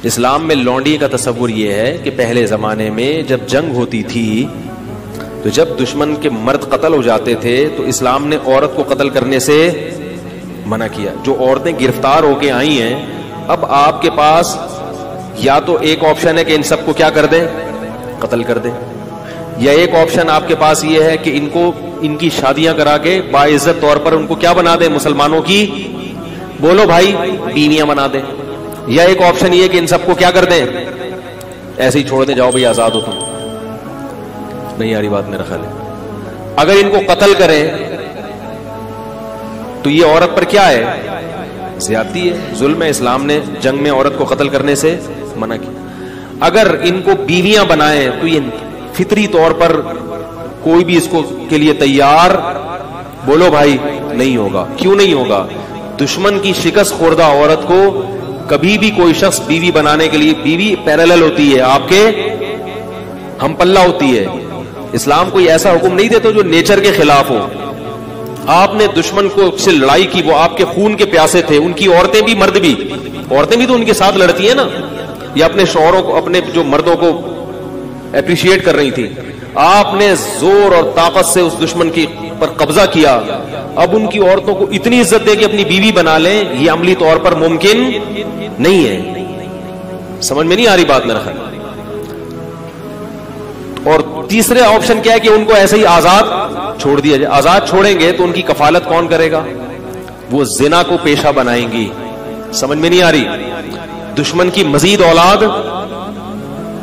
اسلام میں لونڈی کا تصور یہ ہے کہ پہلے زمانے میں جب جنگ ہوتی تھی تو جب دشمن کے مرد قتل ہو جاتے تھے تو اسلام نے عورت کو قتل کرنے سے منع کیا. جو عورتیں گرفتار ہو کے آئی ہیں, اب آپ کے پاس یا تو ایک آپشن ہے کہ ان سب کو کیا کر دیں, قتل کر دیں, یا ایک آپشن آپ کے پاس یہ ہے کہ ان کی شادیاں کرا کے باعزت طور پر ان کو کیا بنا دیں, مسلمانوں کی, بولو بھائی, بیویاں بنا دیں. یا ایک آپشن یہ کہ ان سب کو کیا کر دیں, ایسے ہی چھوڑ دیں, جاؤ بھائی آزاد ہو تم. نہیں آ رہی بات میرا خیال ہے. اگر ان کو قتل کریں تو یہ عورت پر کیا ہے, زیادتی ہے, ظلم ہے. اسلام نے جنگ میں عورت کو قتل کرنے سے منع کیا. اگر ان کو بیویاں بنائیں تو یہ فطری طور پر کوئی بھی اس کو کے لیے تیار, بولو بھائی, نہیں ہوگا. کیوں نہیں ہوگا؟ دشمن کی شکست خوردہ عورت کو کبھی بھی کوئی شخص بیوی بنانے کے لیے, بیوی پیرالل ہوتی ہے, آپ کے ہم پلہ ہوتی ہے. اسلام کوئی ایسا حکم نہیں دیتا جو نیچر کے خلاف ہو. آپ نے دشمن کو سے لڑائی کی, وہ آپ کے خون کے پیاسے تھے, ان کی عورتیں بھی مرد بھی, عورتیں بھی تو ان کے ساتھ لڑتی ہیں نا, یا اپنے شوہروں کو, اپنے جو مردوں کو اپریشیٹ کر رہی تھی. آپ نے زور اور طاقت سے اس دشمن کی پر قبضہ کیا. اب ان کی عورتوں کو اتنی عزت دے کہ اپنی بیوی بنا لیں, یہ عملی طور پر ممکن نہیں ہے. سمجھ میں نہیں آ رہی بات میرا خیال. اور تیسرا آپشن کیا ہے کہ ان کو ایسے ہی آزاد چھوڑ دیا جائے. آزاد چھوڑیں گے تو ان کی کفالت کون کرے گا؟ وہ زنا کو پیشہ بنائیں گی. سمجھ میں نہیں آ رہی. دشمن کی مزید اولاد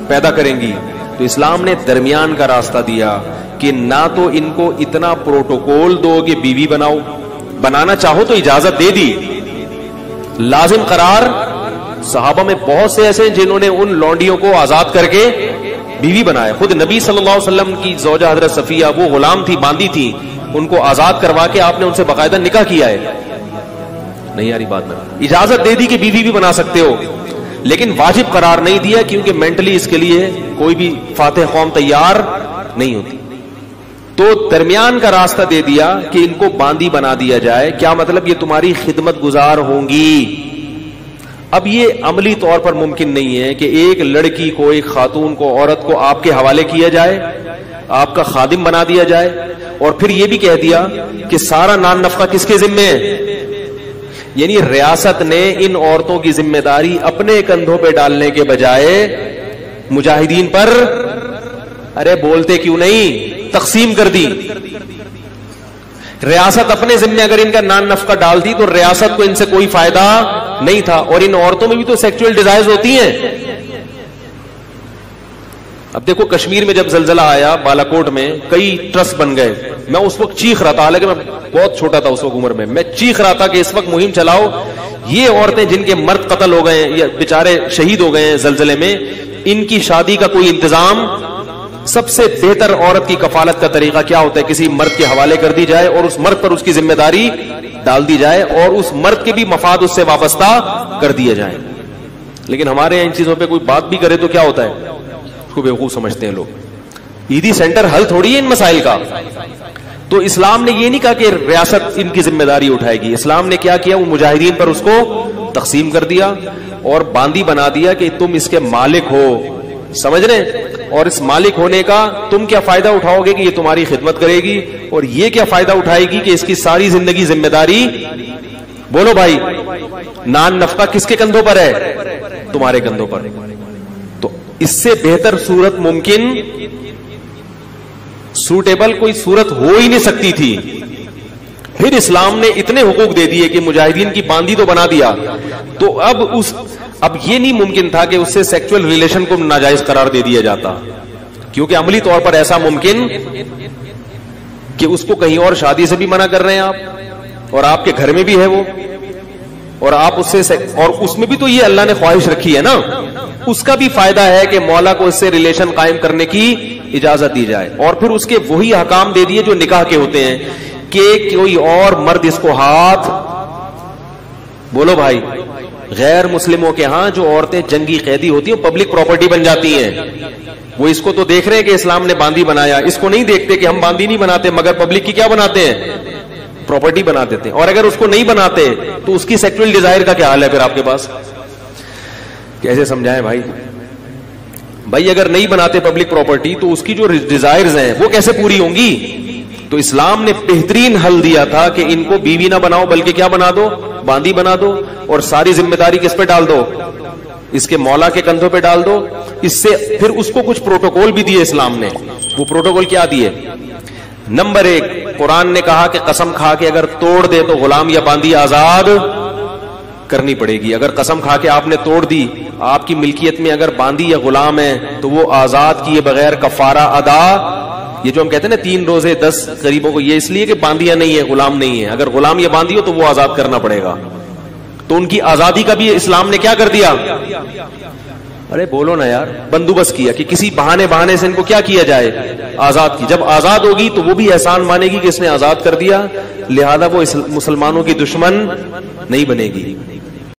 پیدا کریں گی. تو اسلام نے درمیان کا راستہ دیا کہ نہ تو ان کو اتنا پروٹوکول دو کہ بیوی بناؤ, بنانا چاہو تو اجازت دے دی, لازم قرار. صحابہ میں بہت سے ایسے جنہوں نے ان لونڈیوں کو آزاد کر کے بیوی بنایا. خود نبی صلی اللہ علیہ وسلم کی زوجہ حضرت صفیہ, وہ غلام تھی, باندھی تھی, ان کو آزاد کروا کے آپ نے ان سے باقاعدہ نکاح کیا ہے. نہیں آ رہی بات میں. اجازت دے دی کہ بیوی بھی بنا سکتے ہو, لیکن واجب قرار نہیں دیا, کیونکہ مینٹلی اس کے لیے کوئی بھی فاتح قوم تیار نہیں ہوتی. تو درمیان کا راستہ دے دیا کہ ان کو باندی بنا دیا جائے. کیا مطلب؟ یہ تمہاری خدمت گزار ہوں گی. اب یہ عملی طور پر ممکن نہیں ہے کہ ایک لڑکی کو, ایک خاتون کو, عورت کو آپ کے حوالے کیا جائے, آپ کا خادم بنا دیا جائے, اور پھر یہ بھی کہہ دیا کہ سارا نان نفقہ کس کے ذمے ہے. یعنی ریاست نے ان عورتوں کی ذمہ داری اپنے کندھوں پہ ڈالنے کے بجائے مجاہدین پر, ارے بولتے کیوں نہیں, تقسیم کر دی. ریاست اپنے ذمہ اگر ان کا نان نفقہ ڈالتی تو ریاست کو ان سے کوئی فائدہ نہیں تھا. اور ان عورتوں میں بھی تو سیکچوئل ڈیزائرز ہوتی ہیں. اب دیکھو کشمیر میں جب زلزلہ آیا بالاکوٹ میں, کئی ٹرسٹ بن گئے. میں اس وقت چیخ رہا تھا, حالانکہ میں بہت چھوٹا تھا اس وقت عمر میں چیخ رہا تھا کہ اس وقت مہم چلاؤ, یہ عورتیں جن کے مرد قتل ہو گئے یا بیچارے شہید ہو گئے ہیں زلزلے میں, ان کی شادی کا کوئی انتظام. سب سے بہتر عورت کی کفالت کا طریقہ کیا ہوتا ہے؟ کسی مرد کے حوالے کر دی جائے اور اس مرد پر اس کی ذمہ داری ڈال دی جائے, اور اس مرد کے بھی مفاد اس سے وابستہ کر دیے جائیں. لیکن ہمارے ان چیزوں پہ کوئی بات بھی کرے تو کیا ہوتا ہے, اس کو بیوقوف سمجھتے ہیں لوگ. عیدی سینٹر حل تھوڑی ہے ان مسائل کا. تو اسلام نے یہ نہیں کہا کہ ریاست ان کی ذمہ داری اٹھائے گی. اسلام نے کیا کیا, وہ مجاہدین پر اس کو تقسیم کر دیا اور باندی بنا دیا کہ تم اس کے مالک ہو. سمجھ رہے؟ اور اس مالک ہونے کا تم کیا فائدہ اٹھاؤ گے کہ یہ تمہاری خدمت کرے گی, اور یہ کیا فائدہ اٹھائے گی کہ اس کی ساری زندگی ذمہ داری, بولو بھائی, نان نفقہ کس کے کندھوں پر ہے؟ تمہارے کندھوں پر. تو اس سے بہتر صورت ممکن, سوٹیبل کوئی صورت ہو ہی نہیں سکتی تھی. پھر اسلام نے اتنے حقوق دے دیے کہ مجاہدین کی باندی تو بنا دیا. تو اب یہ نہیں ممکن تھا کہ اس سے سیکچوئل ریلیشن کو ناجائز قرار دے دیا جاتا, کیونکہ عملی طور پر ایسا ممکن کہ اس کو کہیں اور شادی سے بھی منع کر رہے ہیں آپ, اور آپ کے گھر میں بھی ہے وہ, اور آپ اس سے, اور اس میں بھی تو یہ اللہ نے خواہش رکھی ہے نا, اس کا بھی فائدہ ہے کہ مولا کو اس سے ریلیشن قائم کرنے کی اجازت دی جائے. اور پھر اس کے وہی احکام دے دیے جو نکاح کے ہوتے ہیں کہ کوئی اور مرد اس کو ہاتھ, بولو بھائی, غیر مسلموں کے ہاں جو عورتیں جنگی قیدی ہوتی ہیں پبلک پراپرٹی بن جاتی ہیں. وہ اس کو تو دیکھ رہے ہیں کہ اسلام نے باندی بنایا, اس کو نہیں دیکھتے کہ ہم باندی نہیں بناتے مگر پبلک کی کیا بناتے ہیں, پراپرٹی بنا دیتے ہیں. اور اگر اس کو نہیں بناتے تو اس کی سیکچوئل ڈیزائر کا کیا حال ہے پھر آپ کے پاس؟ کیسے سمجھائیں بھائی؟ بھائی اگر نہیں بناتے پبلک پراپرٹی تو اس کی جو ڈیزائرز ہیں وہ کیسے پوری ہوں گی؟ تو اسلام نے بہترین حل دیا تھا کہ ان کو بیوی نہ بناؤ بلکہ کیا بنا دو؟ باندی بنا دو، اور ساری ذمہ داری کس پہ ڈال دو؟ اس کے مولا کے کندھوں پہ ڈال دو. اس سے پھر اس کو کچھ پروٹوکول بھی دیے اسلام نے. وہ پروٹوکول کیا دیے؟ نمبر 1، قرآن نے کہا کہ قسم کھا کے اگر توڑ دے تو غلام یا باندی آزاد کرنی پڑے گی. اگر قسم کھا کے آپ نے توڑ دی، آپ کی ملکیت میں اگر باندی یا غلام ہے تو وہ آزاد کیے بغیر کفارہ ادا. یہ جو ہم کہتے ہیں نا 3 روزے 10 غریبوں کو، یہ اس لیے کہ باندیاں نہیں ہے، غلام نہیں ہے. اگر غلام یا باندی ہو تو وہ آزاد کرنا پڑے گا. تو ان کی آزادی کا بھی اسلام نے کیا کر دیا؟ ارے بولو نا یار، بندوبست کیا کہ کسی بہانے سے ان کو کیا کیا جائے؟ آزاد کی. جب آزاد ہوگی تو وہ بھی احسان مانے گی کہ اس نے آزاد کر دیا، لہذا وہ مسلمانوں کی دشمن نہیں بنے گی.